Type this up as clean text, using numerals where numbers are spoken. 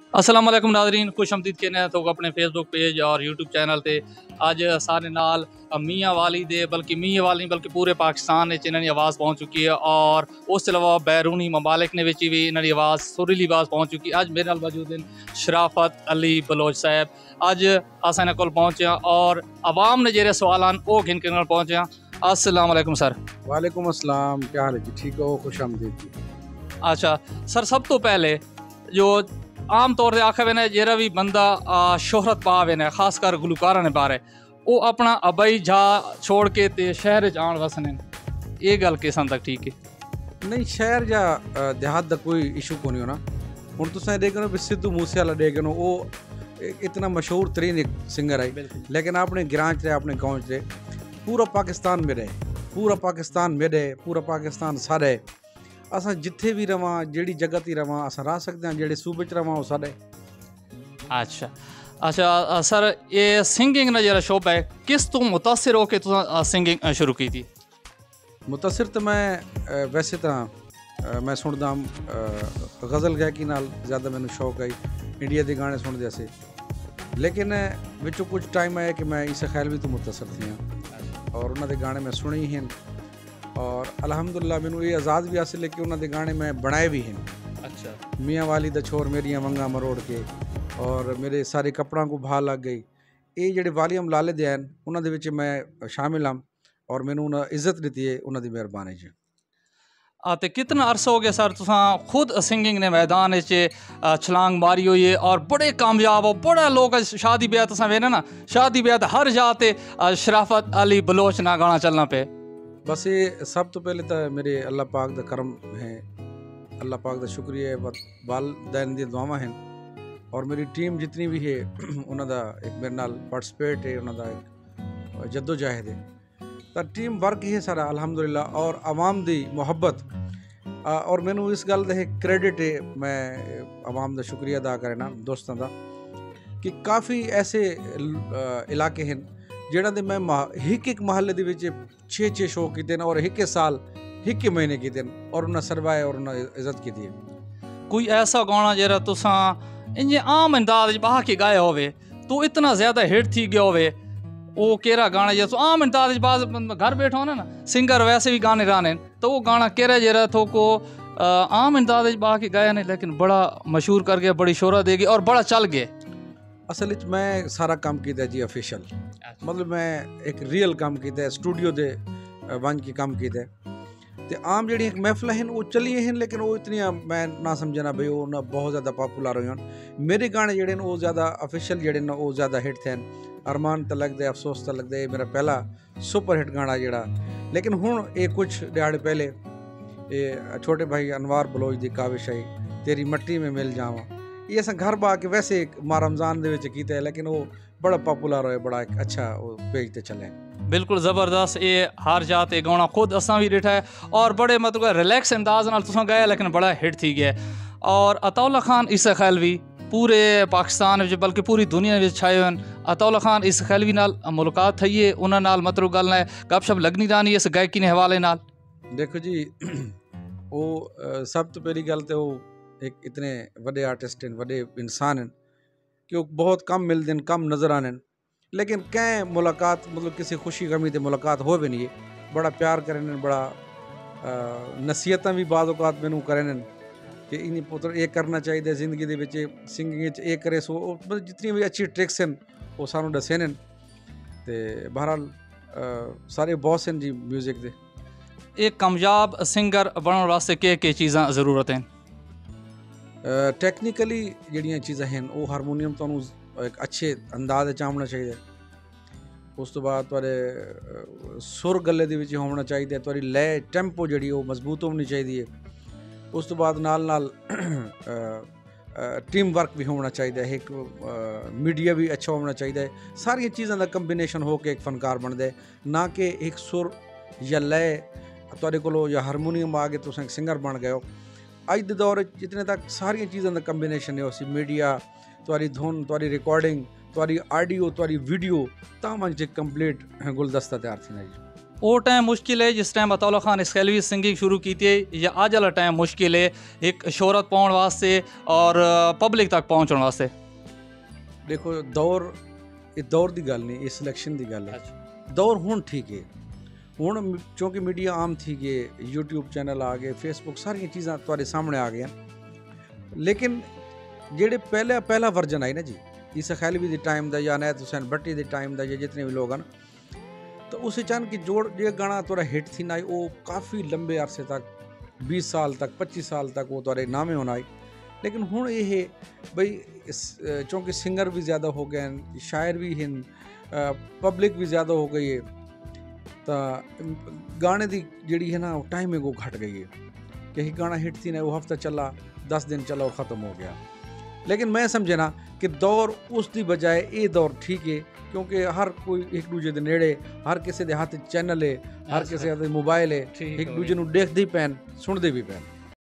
अस्सलाम वालेकुम नाज़रीन, खुश आमदीद कहने तो अपने फेसबुक पेज और यूट्यूब चैनल ते अज सारे नाल मियाँ वाली दे बल्कि मियाँ वाली नहीं बल्कि पूरे पाकिस्तान में इन्होंने आवाज़ पहुँच चुकी है और उस अलावा बैरूनी ममालिक ने भी इन्होंनी आवाज़ सुरीली आवाज़ पहुँच चुकी है। अज मेरे नाल मौजूद हैं शराफत अली बलोच साहब। अज अस इन्होंने कोल पहुँचे और आवाम ने जेरे सवाल हैं वो गिन के पहुँचे। अस्सलाम वालेकुम सर। वालेकुम अस्सलाम, क्या हाल है जी? ठीक हो? खुश आमदीद जी। अच्छा सर, सब तो पहले जो आम तौर पर आखे वेने जेरा भी बंदा शोहरत पा वेने खासकर गुलकारा ने बारे वो अपना अबई जा छोड़ के ते शहर च आन वसने, ये गल किस हद तक ठीक है? नहीं, शहर या देहात का कोई इशू को नहीं होना। हूँ तुम देखो भी सिद्धू मूसेवाला देखो वो इतना मशहूर तरीन एक सिंगर है, लेकिन अपने ग्रां च रहे, अपने गाँव च रहे, पूरा पाकिस्तान में रहे, पूरा पाकिस्तान में रहे, पूरा पाकिस्तान सारे असा जिथे भी रवां जेड़ी जगह ती रवां असा रह सकते हैं, जेड़े सूबे च रवां वो सारे। अच्छा अच्छा सर, ये सिंगिंग ना जरा शौक है, किस तो मुतासिर हो के तुम सिंगिंग शुरू की थी? मुतासिर तो मैं वैसे तो मैं सुनदा गज़ल गायकी नाल ज़्यादा मैनू शौक है, इंडिया के गाने सुनते से, लेकिन विचों कुछ टाइम आया कि मैं ईसा खैलवी तो मुतासिर थी और उन्होंने गाने मैं सुने ही हैं और अल्हम्दुलिल्लाह मैनू ये आज़ाद भी हासिल है कि उन्होंने गाने मैं बनाए भी हैं। अच्छा, मियाँ वाली दा छोर मेरियां वंगा मरोड़ के और मेरे सारे कपड़ा को भा लग गई, ये जेडे वालियम लाले दे हैं उन्होंने विच मैं शामिल हाँ और मैनू उन्हें इज्जत दी है, उन्होंने मेहरबानी जी। तो कितना अरसा हो गया सर तुसा खुद सिंगिंग ने मैदान छलांग मारी हुई है और बड़े कामयाब हो? बड़ा लोग शादी ब्याह तुसा वेने ना, शादी ब्याह हर जाते शराफत अली बलोच ना गाना चलना पे। बस ये सब तो पहले तो मेरे अल्लाह पाक दा करम है, अल्लाह पाक दा शुक्रिया है, वालदैन दी दुआवां हैं और मेरी टीम जितनी भी है उन्होंने एक मेरे नाल पार्टिसिपेट है, उन्होंने एक जद्दोजहद है, तो टीम वर्क ही है सारा अल्हम्दुलिल्लाह और आवाम दी मुहब्बत और मैनू इस गल का क्रेडिट है, मैं आवाम का शुक्रिया अदा करना दोस्तों का कि काफ़ी ऐसे इलाके हैं जिन्हों ने मैं एक महल्ले के 6-6 शो किए और एक साल 1 महीने किए और उन्हें सरवाए और उन्हें इज्जत की है। कोई ऐसा गाना जरा तुसा इन आम अंदाज बहा के गाया होवे तो इतना ज़्यादा हिट थी गया होवे, वो केरा गाना जैसे आम अंदाज बाज घर बैठो ना सिंगर वैसे भी गाने गाने तो वो गाना केरा जरा थो को आम अंदाज बहा के गाया नहीं लेकिन बड़ा मशहूर कर गया, बड़ी शोहरत देगी और बड़ा चल गया? असल मैं सारा काम किया जी ऑफिशियल, मतलब मैं एक रियल काम किया, स्टूडियो दे वन की काम किया तो आम जी एक महफिल हैं वो चली हैं लेकिन वो इतनी मैं ना समझना भाई वो ना बहुत ज़्यादा पॉपुलर हो। मेरे गाने जड़े वो ज़्यादा ऑफिशियल जड़े वो ज़्यादा हिट थे। अरमान तो लगते, अफसोस तो लगते, मेरा पहला सुपर हिट गाना जड़ा, लेकिन हूँ ये कुछ दिहाड़े पहले ये छोटे भाई अनवार बलोच की काविश आई तेरी मट्टी में मिल जावा, ये अस घर बा के वैसे मां रमजान दे विच कीता है लेकिन वो बड़ा पॉपुलर होया, बड़ा एक अच्छा वो पेज ते चले। बिल्कुल ज़बरदस्त, ये हर जाते गाना खुद असा भी डिठा है और बड़े मतलब रिलैक्स अंदाज नाल तुसा गाया लेकिन बड़ा हिट थी गया। और अताउल्ला खान ईसा खैलवी पूरे पाकिस्तान में बल्कि पूरी दुनिया में छाए हुए। अताउल्ला खान ईसा खैलवी नाल मुलाकात थी है, उन्होंने नाल मतलब गल है गपशप लगनी जानी इस गायकी ने हवाले नाल? देखो जी वो सब तो पहली गल तो वो एक इतने बड़े आर्टिस्ट हैं, बड़े इंसान हैं कि वो बहुत कम मिलते हैं, कम नज़र आने, लेकिन कहीं मुलाकात मतलब किसी खुशी गमी से मुलाकात हो भी नहीं है, बड़ा प्यार करें, बड़ा नसीहत भी बाद औकात मैनू करें कि इन पुत्र ये करना चाहिए जिंदगी के सिंगिंग ये करे, सो मतलब जितनी भी अच्छी ट्रिक्स हैं वो सानू दसे ने ते बहरहाल सारे बॉस हैं जी म्यूजिक के। एक कामयाब सिंगर बनने वास्ते के चीज़ां ज़रूरत हैं? टैक्नीकली जड़ियाँ चीज़ां हैं वो हारमोनीयम तो एक अच्छे अंदाज आना चाहिए, उस तो बाद तुहाडे सुर गले दे विच होना चाहिए, तुहाडी लय टैंपो जी वो मजबूत होनी चाहिए, उस तो बाद नाल टीम वर्क भी होना चाहिए, एक मीडिया भी अच्छा होना चाहिए, सारिया चीज़ों का कंबीनेशन हो के एक फनकार बनता है, ना कि एक सुर या लय तुहाडे कोलों या हारमोनीयम आ गए तुसीं एक सिंगर बन गए हो। अज के दौर जितने तक सारिया चीज़ों का कंबीनेशन है उसी मीडिया तुहाडी धुन तुहाडी रिकॉर्डिंग तुहाडी ऑडियो तुहाडी वीडियो तां मंच कंप्लीट गुलदस्ता तैयार थी जी। ਉਹ ਟਾਈਮ ਮੁਸ਼ਕਿਲ ਹੈ ਜਿਸ ਟਾਈਮ ਅਤਾਉਲਾ ਖਾਨ ਇਸਕੈਲਵੀ ਸਿੰਗਿੰਗ ਸ਼ੁਰੂ ਕੀਤੀ ਹੈ ਜਾਂ ਅੱਜ ਵਾਲਾ ਟਾਈਮ ਮੁਸ਼ਕਿਲ ਹੈ ਇੱਕ ਸ਼ੋਹਰਤ ਪਾਉਣ ਵਾਸਤੇ ਔਰ ਪਬਲਿਕ ਤੱਕ ਪਹੁੰਚਣ ਵਾਸਤੇ? ਦੇਖੋ ਦੌਰ, ਇਹ ਦੌਰ ਦੀ ਗੱਲ ਨਹੀਂ, ਇਹ ਸਿਲੈਕਸ਼ਨ ਦੀ ਗੱਲ ਹੈ। ਦੌਰ ਹੁਣ ਠੀਕ ਹੈ, ਹੁਣ ਕਿਉਂਕਿ ਮੀਡੀਆ ਆਮ ਥੀ ਗਏ, YouTube ਚੈਨਲ ਆ ਗਏ, ਫੇਸਬੁੱਕ, ਸਾਰੀਆਂ ਚੀਜ਼ਾਂ ਤੁਹਾਡੇ ਸਾਹਮਣੇ ਆ ਗਈਆਂ। ਲੇਕਿਨ ਜਿਹੜੇ ਪਹਿਲਾ ਵਰਜਨ ਆਈ ਨਾ ਜੀ ਈਸਾ ਖੈਲवी ਦੇ ਟਾਈਮ ਦਾ ਜਾਂ ਅਨੈਤ ਹੁਸੈਨ ਭੱਟੀ ਦੇ ਟਾਈਮ ਦਾ ਜਾਂ ਜਿतने भी लोग ਹਨ, तो उस चन की जोड़ ये गाना थोड़ा हिट थी ना, वो काफ़ी लंबे अरसे तक 20 साल तक 25 साल तक वो थोड़े नामे होना आई। लेकिन हुण ये बई चूँकि सिंगर भी ज़्यादा हो गए हैं, शायर भी हैं, पब्लिक भी ज़्यादा हो गई है, तो गाने की जी है ना टाइम है वो घट गई है कि गाना हिट थी ना वो हफ्ता चला, 10 दिन चला और ख़त्म हो गया। लेकिन मैं समझे ना कि दौर उसकी बजाय ये दौर ठीक है, क्योंकि हर कोई एक दूजे के नेड़े, हर किसी के हाथ चैनल है, हर किसी के हाथ मोबाइल है, एक दूजे को देखते ही पैन, सुनते भी पैन।